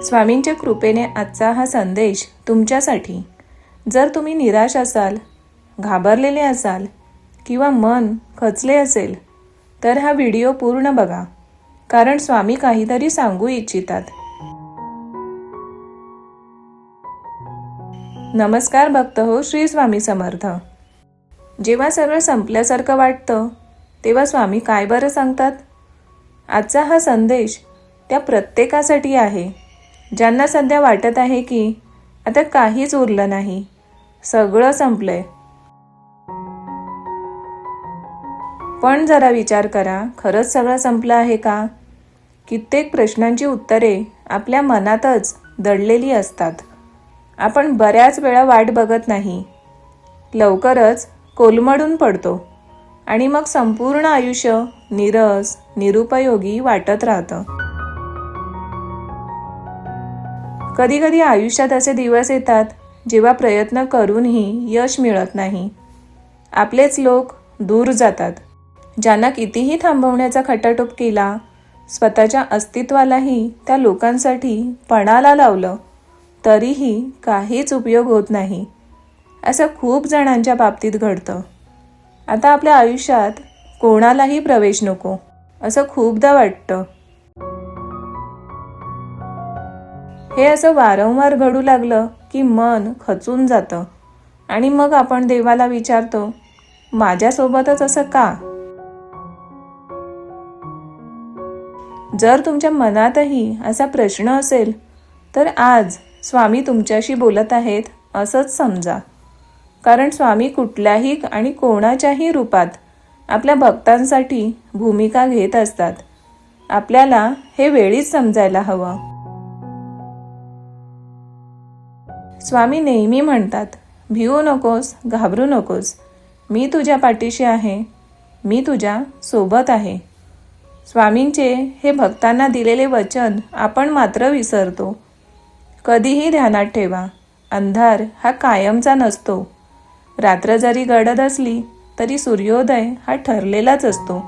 स्वामींच्या कृपेने आजचा हा संदेश तुमच्यासाठी. जर तुम्ही निराश असाल, घाबरलेले असाल किंवा मन खचले असेल तर हा व्हिडिओ पूर्ण बघा, कारण स्वामी काहीतरी सांगू इच्छितात. नमस्कार भक्त हो, श्री स्वामी समर्थ. जेव्हा सगळं संपल्यासारखं वाटतं तेव्हा स्वामी काय बरं सांगतात? आजचा हा संदेश त्या प्रत्येकासाठी आहे ज्यांना सध्या वाटत आहे की आता काहीच उरलं नाही, सगळं संपलंय. पण जरा विचार करा, खरंच सगळं संपलं आहे का? कित्येक प्रश्नांची उत्तरे आपल्या मनातच दडलेली असतात. आपण बऱ्याच वेळा वाट बघत नाही, लवकरच कोलमडून पडतो आणि मग संपूर्ण आयुष्य नीरस, निरुपयोगी वाटत राहतं. कधी कधी आयुष्यात असे दिवस येतात जेव्हा प्रयत्न करूनही यश मिळत नाही. आपलेच लोक दूर जातात. ज्यांना कितीही थांबवण्याचा खटाटोप केला, स्वतःच्या अस्तित्वालाही त्या लोकांसाठी पणाला लावलं, तरीही काहीच उपयोग होत नाही. असं खूप जणांच्या बाबतीत घडतं. आता आपल्या आयुष्यात कोणालाही प्रवेश नको असं खूपदा वाटतं. हे असं वारंवार घडू लागलं की मन खचून जातं आणि मग आपण देवाला विचारतो, माझ्यासोबतच असं का? जर तुमच्या मनातही असा प्रश्न असेल तर आज स्वामी तुमच्याशी बोलत आहेत असंच समजा. कारण स्वामी कुठल्याही आणि कोणाच्याही रूपात आपल्या भक्तांसाठी भूमिका घेत असतात. आपल्याला हे वेळीच समजायला हवं. स्वामी नेहमी म्हणतात, भिवू नकोस, घाबरू नकोस, मी तुझ्या पाठीशी आहे, मी तुझ्या सोबत आहे. स्वामींचे हे भक्तांना दिलेले वचन आपण मात्र विसरतो. कधीही ध्यानात ठेवा, अंधार हा कायमचा नसतो. रात्र जरी गडद असली तरी सूर्योदय हा ठरलेलाच असतो.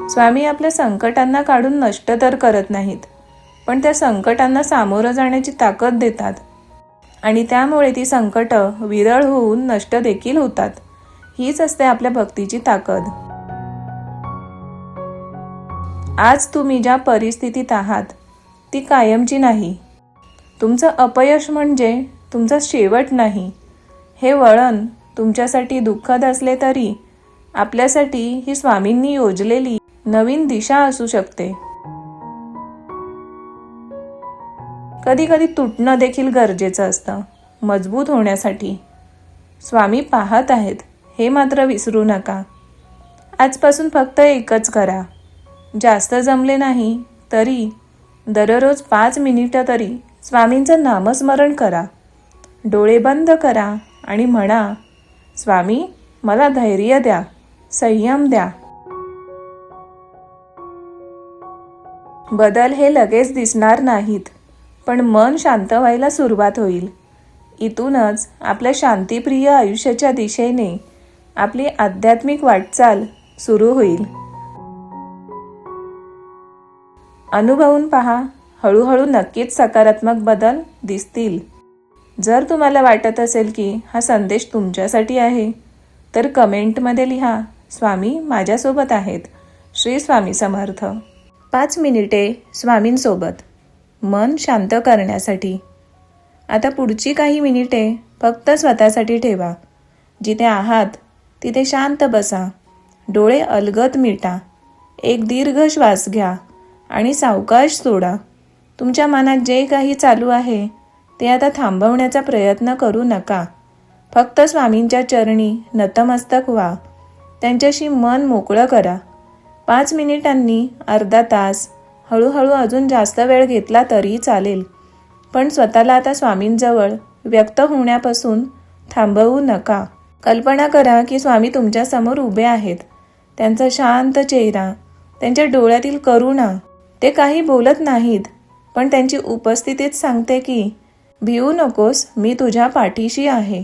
स्वामी आपल्या संकटांना काढून नष्ट तर करत नाहीत, पण त्या संकटांना सामोरं जाण्याची ताकद देतात आणि त्यामुळे ती संकट विरळ होऊन नष्ट देखील होतात. हीच असते आपल्या भक्तीची ताकद. आज तुम्ही ज्या परिस्थितीत आहात ती कायमची नाही. तुमचं अपयश म्हणजे तुमचा शेवट नाही. हे वळण तुमच्यासाठी दुःखद असले तरी आपल्यासाठी ही स्वामींनी योजलेली नवीन दिशा असू शकते. कधी कधी तुटणं देखील गरजेचं असतं मजबूत होण्यासाठी. स्वामी पाहत आहेत हे मात्र विसरू नका. आजपासून फक्त एकच करा. जास्त जमले नाही तरी दररोज 5 मिनिटं तरी स्वामींचं नामस्मरण करा. डोळे बंद करा आणि म्हणा, स्वामी मला धैर्य द्या, संयम द्या. बदल हे लगेच दिसणार नाहीत, पण मन शांत व्हायला सुरुवात होईल. इथूनच आपल्या शांतिप्रिय आयुष्याच्या दिशेने आपली आध्यात्मिक वाटचाल सुरू होईल. अनुभवून पहा, हळूहळू नक्कीच सकारात्मक बदल दिसतील. जर तुम्हाला वाटत असेल की हा संदेश तुमच्यासाठी आहे तर कमेंटमध्ये लिहा, स्वामी माझ्यासोबत आहेत, श्री स्वामी समर्थ. 5 मिनिटे स्वामींसोबत मन शांत करण्यासाठी. आता पुढची काही मिनिटे फक्त स्वतःसाठी ठेवा. जिथे आहात तिथे शांत बसा, डोळे अलगद मिटा, एक दीर्घ श्वास घ्या आणि सावकाश सोडा. तुमच्या मनात जे काही चालू आहे ते आता थांबवण्याचा प्रयत्न करू नका. फक्त स्वामींच्या चरणी नतमस्तक व्हा, त्यांच्याशी मन मोकळं करा. 5 मिनिटांनी, अर्धा तास, हळूहळू अजून जास्त वेळ घेतला तरी चालेल, पण स्वतःला आता स्वामींजवळ व्यक्त होण्यापासून थांबवू नका. कल्पना करा की स्वामी तुमच्या समोर उभे आहेत. त्यांचा शांत चेहरा, त्यांच्या डोळ्यातील करुणा. ते काही बोलत नाहीत, पण त्यांची उपस्थितीच सांगते की भिवू नकोस, मी तुझ्या पाठीशी आहे.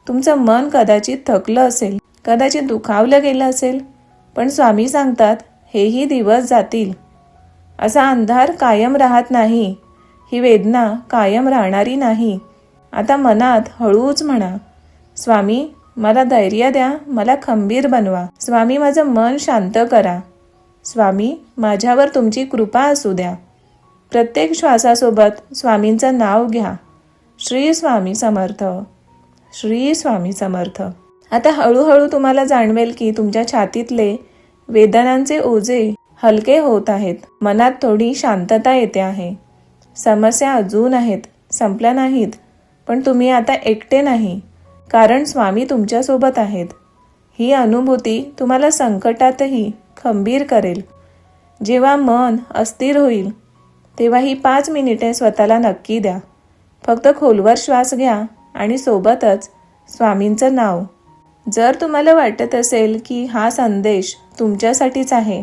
तुमचं मन कदाचित थकलं असेल, कदाचित दुखावलं गेलं असेल, पण स्वामी सांगतात हेही दिवस जातील. असा अंधार कायम राहत नाही, ही वेदना कायम राहणारी नाही. आता मनात हळूच म्हणा, स्वामी मला धैर्य द्या, मला खंबीर बनवा. स्वामी माझं मन शांत करा. स्वामी माझ्यावर तुमची कृपा असू द्या. प्रत्येक श्वासासोबत स्वामींचं नाव घ्या. श्री स्वामी समर्थ, श्री स्वामी समर्थ. आता हळूहळू तुम्हाला जाणवेल की तुमच्या छातीतले वेदनांचे ओझे हलके होत आहेत. मनात थोडी शांतता येते आहे. समस्या अजून आहेत, संपल्या नाहीत, पण तुम्ही आता एकटे नाही, कारण स्वामी तुमच्यासोबत आहेत. ही अनुभूती तुम्हाला संकटातही खंबीर करेल. जेव्हा मन अस्थिर होईल तेव्हा ही 5 मिनिटे स्वतःला नक्की द्या. फक्त खोलवर श्वास घ्या आणि सोबतच स्वामींचं नाव. जर तुम्हाला वाटत असेल की हा संदेश तुमच्यासाठीच आहे,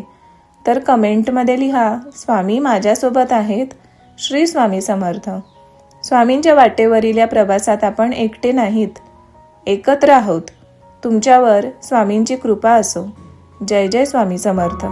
तर कमेंटमध्ये लिहा, स्वामी माझ्यासोबत आहेत, श्री स्वामी समर्थ. स्वामींच्या वाटेवरील या प्रवासात आपण एकटे नाहीत, एकत्र आहोत. तुमच्यावर स्वामींची कृपा असो. जय जय स्वामी समर्थ.